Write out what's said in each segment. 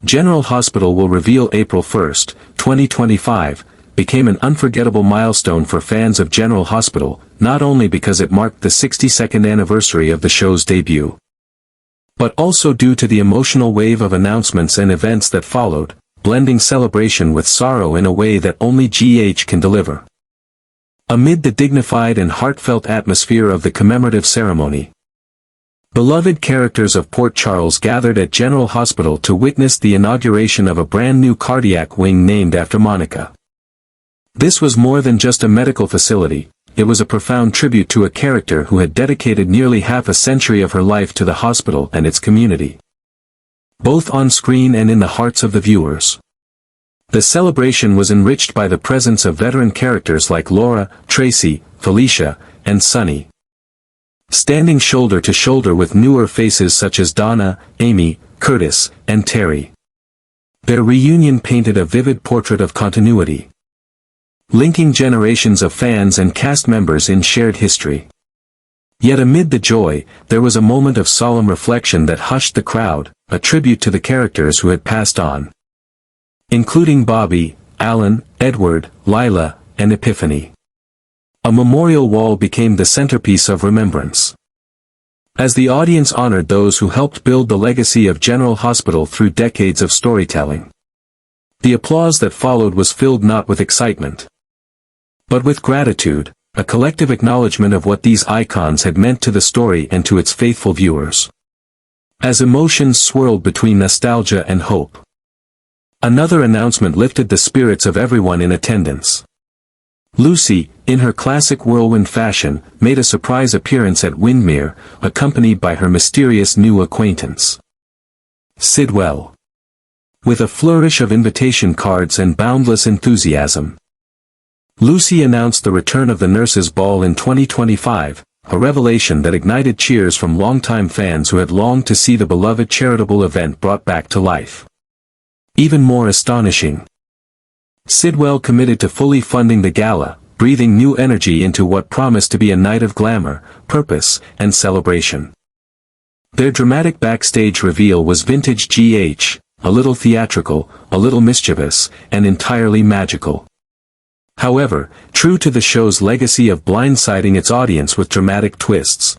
General Hospital will reveal April 1, 2025, became an unforgettable milestone for fans of General Hospital, not only because it marked the 62nd anniversary of the show's debut, but also due to the emotional wave of announcements and events that followed, blending celebration with sorrow in a way that only GH can deliver. Amid the dignified and heartfelt atmosphere of the commemorative ceremony, beloved characters of Port Charles gathered at General Hospital to witness the inauguration of a brand new cardiac wing named after Monica. This was more than just a medical facility, it was a profound tribute to a character who had dedicated nearly half a century of her life to the hospital and its community, both on screen and in the hearts of the viewers. The celebration was enriched by the presence of veteran characters like Laura, Tracy, Felicia, and Sunny, standing shoulder to shoulder with newer faces such as Donna, Amy, Curtis, and Terry. Their reunion painted a vivid portrait of continuity, linking generations of fans and cast members in shared history. Yet amid the joy, there was a moment of solemn reflection that hushed the crowd, a tribute to the characters who had passed on, including Bobby, Alan, Edward, Lila, and Epiphany. A memorial wall became the centerpiece of remembrance, as the audience honored those who helped build the legacy of General Hospital through decades of storytelling. The applause that followed was filled not with excitement, but with gratitude, a collective acknowledgement of what these icons had meant to the story and to its faithful viewers. As emotions swirled between nostalgia and hope, another announcement lifted the spirits of everyone in attendance. Lucy, in her classic whirlwind fashion, made a surprise appearance at Windmere, accompanied by her mysterious new acquaintance, Sidwell. With a flourish of invitation cards and boundless enthusiasm, Lucy announced the return of the Nurses' Ball in 2025, a revelation that ignited cheers from longtime fans who had longed to see the beloved charitable event brought back to life. Even more astonishing, Sidwell committed to fully funding the gala, breathing new energy into what promised to be a night of glamour, purpose, and celebration. Their dramatic backstage reveal was vintage GH, a little theatrical, a little mischievous, and entirely magical. However, true to the show's legacy of blindsiding its audience with dramatic twists,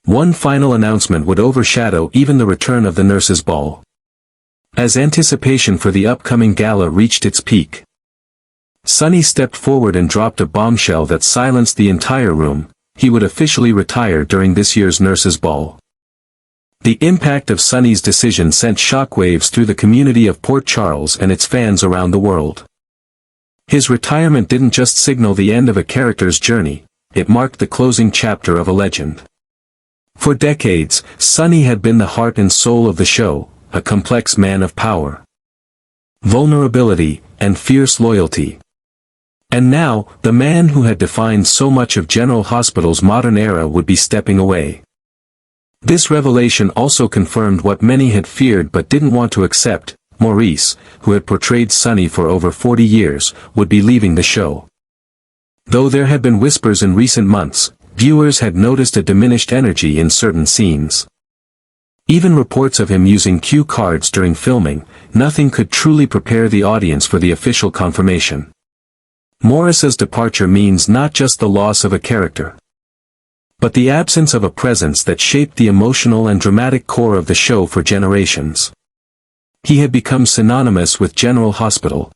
one final announcement would overshadow even the return of the Nurses' Ball. As anticipation for the upcoming gala reached its peak, Sunny stepped forward and dropped a bombshell that silenced the entire room: he would officially retire during this year's Nurses' Ball. The impact of Sunny's decision sent shockwaves through the community of Port Charles and its fans around the world. His retirement didn't just signal the end of a character's journey, it marked the closing chapter of a legend. For decades, Sunny had been the heart and soul of the show, a complex man of power, vulnerability, and fierce loyalty. And now, the man who had defined so much of General Hospital's modern era would be stepping away. This revelation also confirmed what many had feared but didn't want to accept: Maurice, who had portrayed Sunny for over 40 years, would be leaving the show. Though there had been whispers in recent months, viewers had noticed a diminished energy in certain scenes. Even reports of him using cue cards during filming, nothing could truly prepare the audience for the official confirmation. Maurice's departure means not just the loss of a character, but the absence of a presence that shaped the emotional and dramatic core of the show for generations. He had become synonymous with General Hospital,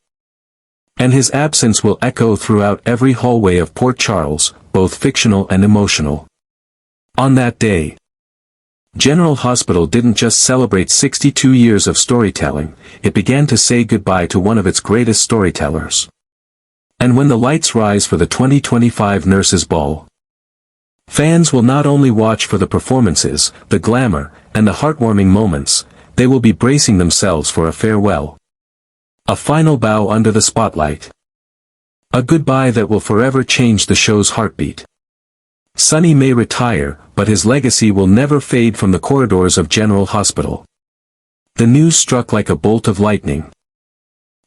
and his absence will echo throughout every hallway of Port Charles, both fictional and emotional. On that day, General Hospital didn't just celebrate 62 years of storytelling, it began to say goodbye to one of its greatest storytellers. And when the lights rise for the 2025 Nurses' Ball, fans will not only watch for the performances, the glamour, and the heartwarming moments, they will be bracing themselves for a farewell. A final bow under the spotlight. A goodbye that will forever change the show's heartbeat. Sunny may retire, but his legacy will never fade from the corridors of General Hospital. The news struck like a bolt of lightning,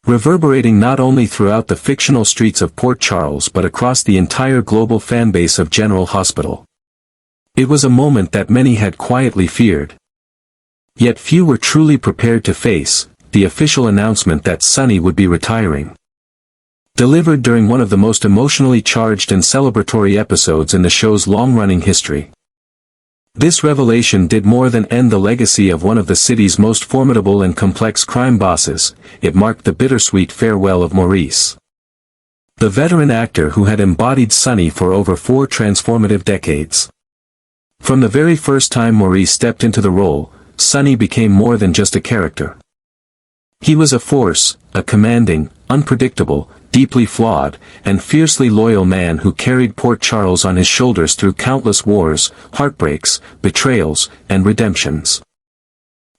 reverberating not only throughout the fictional streets of Port Charles but across the entire global fanbase of General Hospital. It was a moment that many had quietly feared, yet few were truly prepared to face: the official announcement that Sonny would be retiring. Delivered during one of the most emotionally charged and celebratory episodes in the show's long-running history. This revelation did more than end the legacy of one of the city's most formidable and complex crime bosses. It marked the bittersweet farewell of Maurice, the veteran actor who had embodied Sonny for over 4 transformative decades. From the very first time Maurice stepped into the role, Sonny became more than just a character. He was a force, a commanding, unpredictable, deeply flawed, and fiercely loyal man who carried Port Charles on his shoulders through countless wars, heartbreaks, betrayals, and redemptions.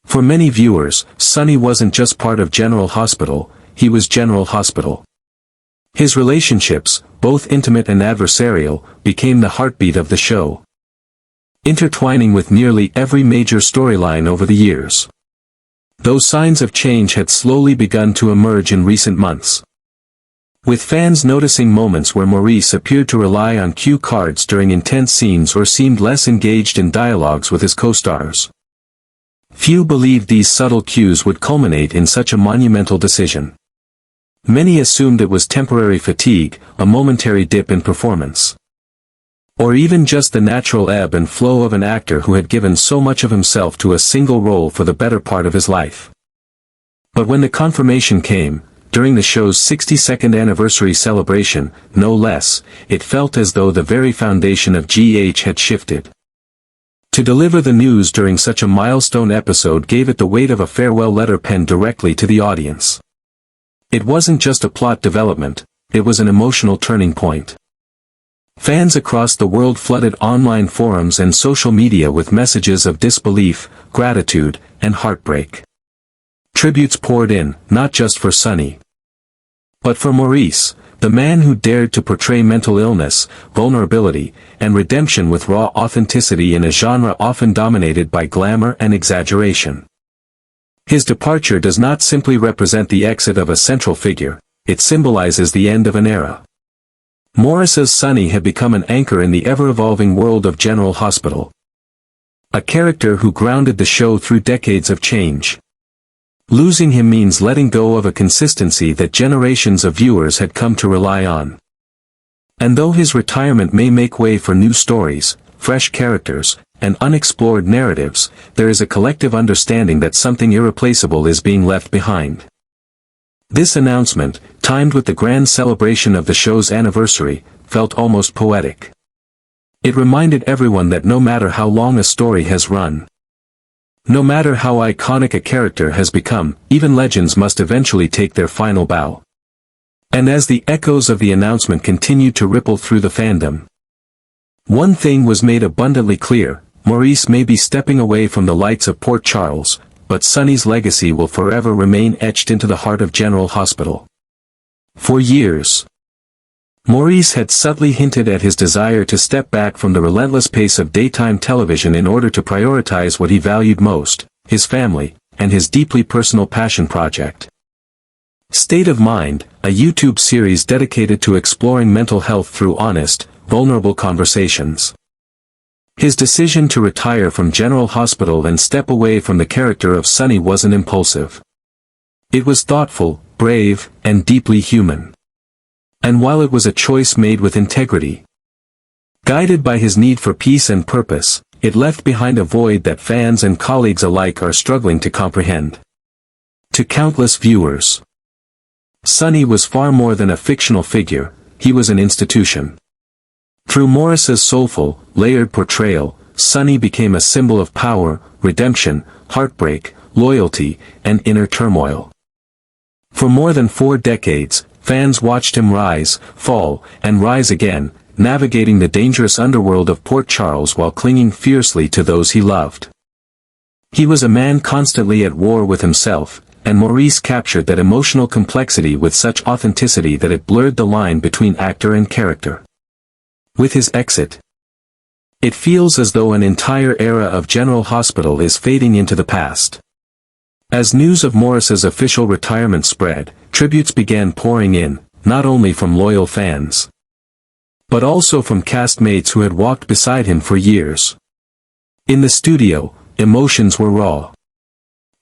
For many viewers, Sonny wasn't just part of General Hospital, he was General Hospital. His relationships, both intimate and adversarial, became the heartbeat of the show, intertwining with nearly every major storyline over the years. Though signs of change had slowly begun to emerge in recent months, with fans noticing moments where Maurice appeared to rely on cue cards during intense scenes or seemed less engaged in dialogues with his co-stars. Few believed these subtle cues would culminate in such a monumental decision. Many assumed it was temporary fatigue, a momentary dip in performance, or even just the natural ebb and flow of an actor who had given so much of himself to a single role for the better part of his life. But when the confirmation came, during the show's 62nd anniversary celebration, no less, it felt as though the very foundation of GH had shifted. To deliver the news during such a milestone episode gave it the weight of a farewell letter penned directly to the audience. It wasn't just a plot development, it was an emotional turning point. Fans across the world flooded online forums and social media with messages of disbelief, gratitude, and heartbreak. Tributes poured in, not just for Sonny, but for Maurice, the man who dared to portray mental illness, vulnerability, and redemption with raw authenticity in a genre often dominated by glamour and exaggeration. His departure does not simply represent the exit of a central figure, it symbolizes the end of an era. Maurice's Sonny had become an anchor in the ever-evolving world of General Hospital, a character who grounded the show through decades of change. Losing him means letting go of a consistency that generations of viewers had come to rely on. And though his retirement may make way for new stories, fresh characters, and unexplored narratives, there is a collective understanding that something irreplaceable is being left behind. This announcement, timed with the grand celebration of the show's anniversary, felt almost poetic. It reminded everyone that no matter how long a story has run, no matter how iconic a character has become, even legends must eventually take their final bow. And as the echoes of the announcement continued to ripple through the fandom, one thing was made abundantly clear: Maurice may be stepping away from the lights of Port Charles, but Sonny's legacy will forever remain etched into the heart of General Hospital. For years, Maurice had subtly hinted at his desire to step back from the relentless pace of daytime television in order to prioritize what he valued most, his family, and his deeply personal passion project. State of Mind, a YouTube series dedicated to exploring mental health through honest, vulnerable conversations. His decision to retire from General Hospital and step away from the character of Sonny wasn't impulsive. It was thoughtful, brave, and deeply human. And while it was a choice made with integrity, guided by his need for peace and purpose, it left behind a void that fans and colleagues alike are struggling to comprehend. To countless viewers, Sonny was far more than a fictional figure, he was an institution. Through Maurice's soulful, layered portrayal, Sonny became a symbol of power, redemption, heartbreak, loyalty, and inner turmoil. For more than 4 decades, fans watched him rise, fall, and rise again, navigating the dangerous underworld of Port Charles while clinging fiercely to those he loved. He was a man constantly at war with himself, and Maurice captured that emotional complexity with such authenticity that it blurred the line between actor and character. With his exit, it feels as though an entire era of General Hospital is fading into the past. As news of Maurice's official retirement spread, tributes began pouring in, not only from loyal fans, but also from castmates who had walked beside him for years. In the studio, emotions were raw.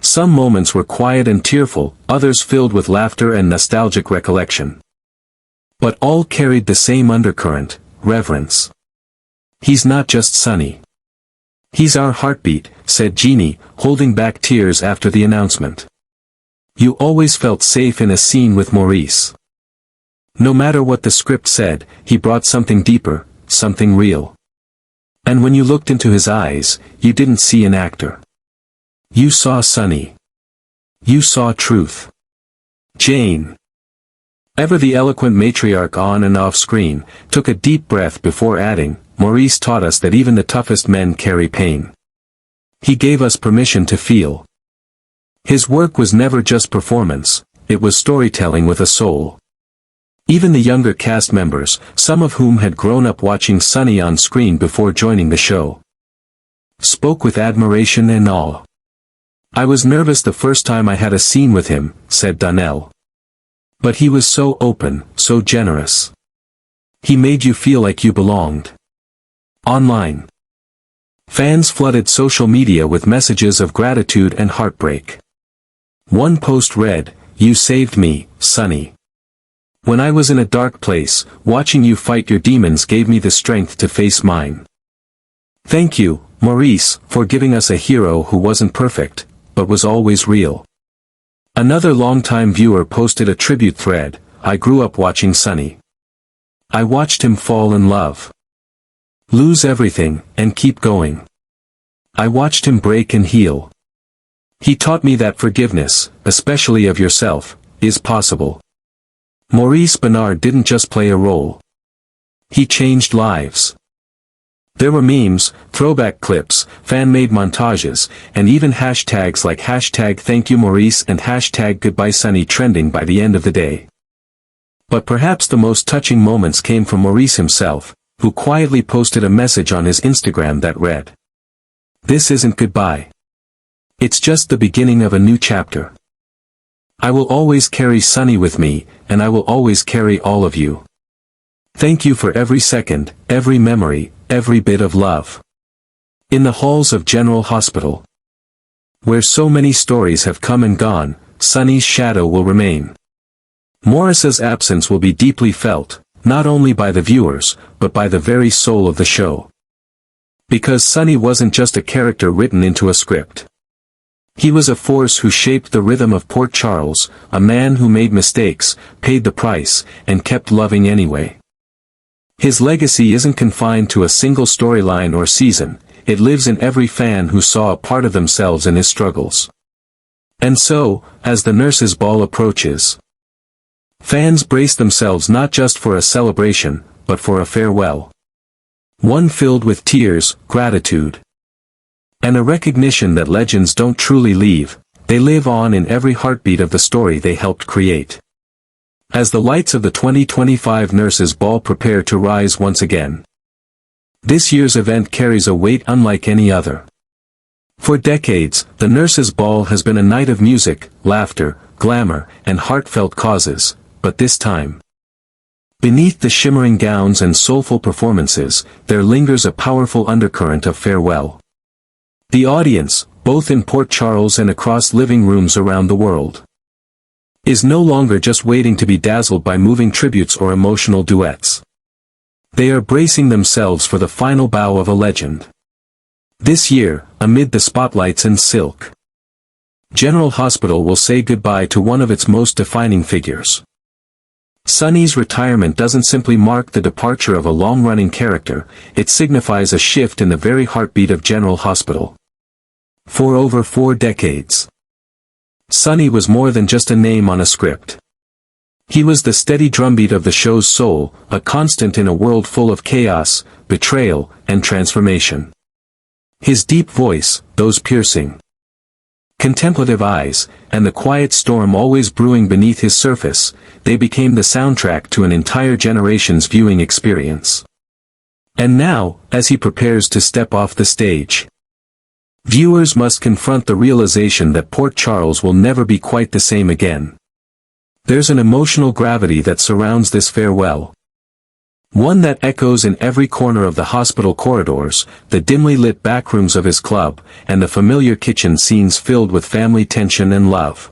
Some moments were quiet and tearful, others filled with laughter and nostalgic recollection. But all carried the same undercurrent, reverence. "He's not just Sonny. He's our heartbeat," said Jeannie, holding back tears after the announcement. "You always felt safe in a scene with Maurice. No matter what the script said, he brought something deeper, something real. And when you looked into his eyes, you didn't see an actor. You saw Sonny. You saw truth." Jane, ever the eloquent matriarch on and off screen, took a deep breath before adding, "Maurice taught us that even the toughest men carry pain. He gave us permission to feel." His work was never just performance, it was storytelling with a soul. Even the younger cast members, some of whom had grown up watching Sonny on screen before joining the show, spoke with admiration and awe. "I was nervous the first time I had a scene with him," said Donnell. "But he was so open, so generous. He made you feel like you belonged." Online, fans flooded social media with messages of gratitude and heartbreak. One post read, "You saved me, Sonny. When I was in a dark place, watching you fight your demons gave me the strength to face mine. Thank you, Maurice, for giving us a hero who wasn't perfect, but was always real." Another longtime viewer posted a tribute thread, "I grew up watching Sonny. I watched him fall in love, lose everything, and keep going. I watched him break and heal. He taught me that forgiveness, especially of yourself, is possible." Maurice Benard didn't just play a role. He changed lives. There were memes, throwback clips, fan-made montages, and even hashtags like #ThankYouMaurice and #GoodbyeSonny trending by the end of the day. But perhaps the most touching moments came from Maurice himself, who quietly posted a message on his Instagram that read, "This isn't goodbye. It's just the beginning of a new chapter. I will always carry Sonny with me, and I will always carry all of you. Thank you for every second, every memory, every bit of love." In the halls of General Hospital, where so many stories have come and gone, Sonny's shadow will remain. Maurice's absence will be deeply felt, not only by the viewers, but by the very soul of the show. Because Sonny wasn't just a character written into a script. He was a force who shaped the rhythm of Port Charles, a man who made mistakes, paid the price, and kept loving anyway. His legacy isn't confined to a single storyline or season, it lives in every fan who saw a part of themselves in his struggles. And so, as the Nurses' Ball approaches, fans brace themselves not just for a celebration, but for a farewell. One filled with tears, gratitude, and a recognition that legends don't truly leave, they live on in every heartbeat of the story they helped create. As the lights of the 2025 Nurses' Ball prepare to rise once again, this year's event carries a weight unlike any other. For decades, the Nurses' Ball has been a night of music, laughter, glamour, and heartfelt causes, but this time, beneath the shimmering gowns and soulful performances, there lingers a powerful undercurrent of farewell. The audience, both in Port Charles and across living rooms around the world, is no longer just waiting to be dazzled by moving tributes or emotional duets. They are bracing themselves for the final bow of a legend. This year, amid the spotlights and silk, General Hospital will say goodbye to one of its most defining figures. Sonny's retirement doesn't simply mark the departure of a long-running character, it signifies a shift in the very heartbeat of General Hospital. For over 4 decades, Sonny was more than just a name on a script. He was the steady drumbeat of the show's soul, a constant in a world full of chaos, betrayal, and transformation. His deep voice, those piercing, contemplative eyes, and the quiet storm always brewing beneath his surface, they became the soundtrack to an entire generation's viewing experience. And now, as he prepares to step off the stage, viewers must confront the realization that Port Charles will never be quite the same again. There's an emotional gravity that surrounds this farewell. One that echoes in every corner of the hospital corridors, the dimly lit backrooms of his club, and the familiar kitchen scenes filled with family tension and love.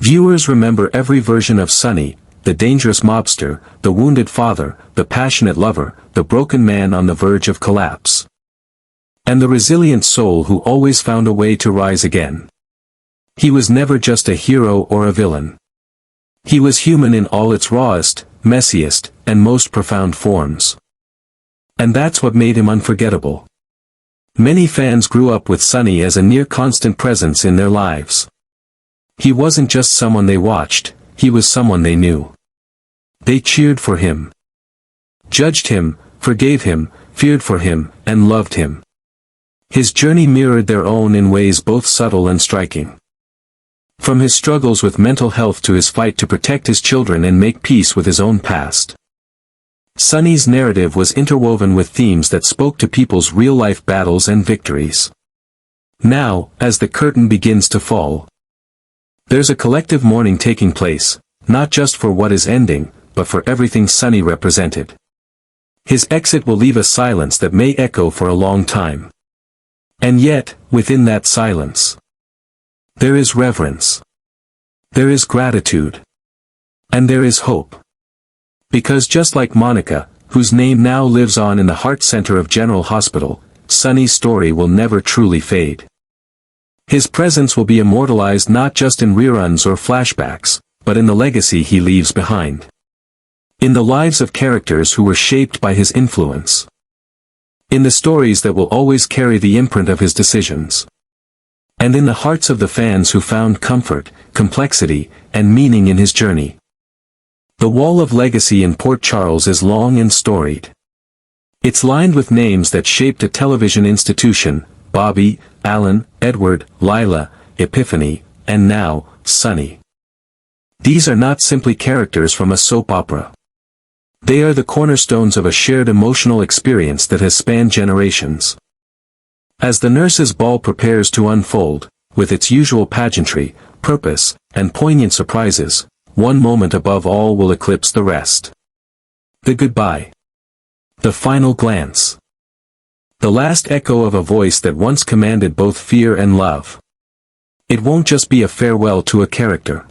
Viewers remember every version of Sonny, the dangerous mobster, the wounded father, the passionate lover, the broken man on the verge of collapse. And the resilient soul who always found a way to rise again. He was never just a hero or a villain. He was human in all its rawest, messiest, and most profound forms. And that's what made him unforgettable. Many fans grew up with Sonny as a near-constant presence in their lives. He wasn't just someone they watched, he was someone they knew. They cheered for him, judged him, forgave him, feared for him, and loved him. His journey mirrored their own in ways both subtle and striking. From his struggles with mental health to his fight to protect his children and make peace with his own past. Sonny's narrative was interwoven with themes that spoke to people's real-life battles and victories. Now, as the curtain begins to fall, there's a collective mourning taking place, not just for what is ending, but for everything Sonny represented. His exit will leave a silence that may echo for a long time. And yet, within that silence, there is reverence. There is gratitude. And there is hope. Because just like Monica, whose name now lives on in the heart center of General Hospital, Sonny's story will never truly fade. His presence will be immortalized not just in reruns or flashbacks, but in the legacy he leaves behind. In the lives of characters who were shaped by his influence. In the stories that will always carry the imprint of his decisions. And in the hearts of the fans who found comfort, complexity, and meaning in his journey. The wall of legacy in Port Charles is long and storied. It's lined with names that shaped a television institution: Bobby, Alan, Edward, Lila, Epiphany, and now, Sonny. These are not simply characters from a soap opera. They are the cornerstones of a shared emotional experience that has spanned generations. As the nurses' ball prepares to unfold, with its usual pageantry, purpose, and poignant surprises, one moment above all will eclipse the rest. The goodbye. The final glance. The last echo of a voice that once commanded both fear and love. It won't just be a farewell to a character.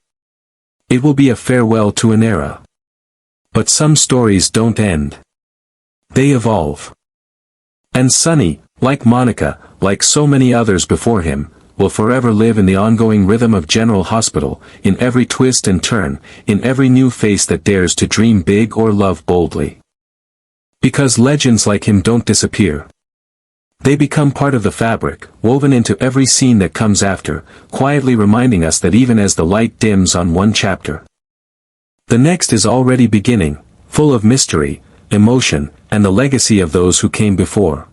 It will be a farewell to an era. But some stories don't end. They evolve. And Sonny, like Monica, like so many others before him, will forever live in the ongoing rhythm of General Hospital, in every twist and turn, in every new face that dares to dream big or love boldly. Because legends like him don't disappear. They become part of the fabric, woven into every scene that comes after, quietly reminding us that even as the light dims on one chapter, the next is already beginning, full of mystery, emotion, and the legacy of those who came before.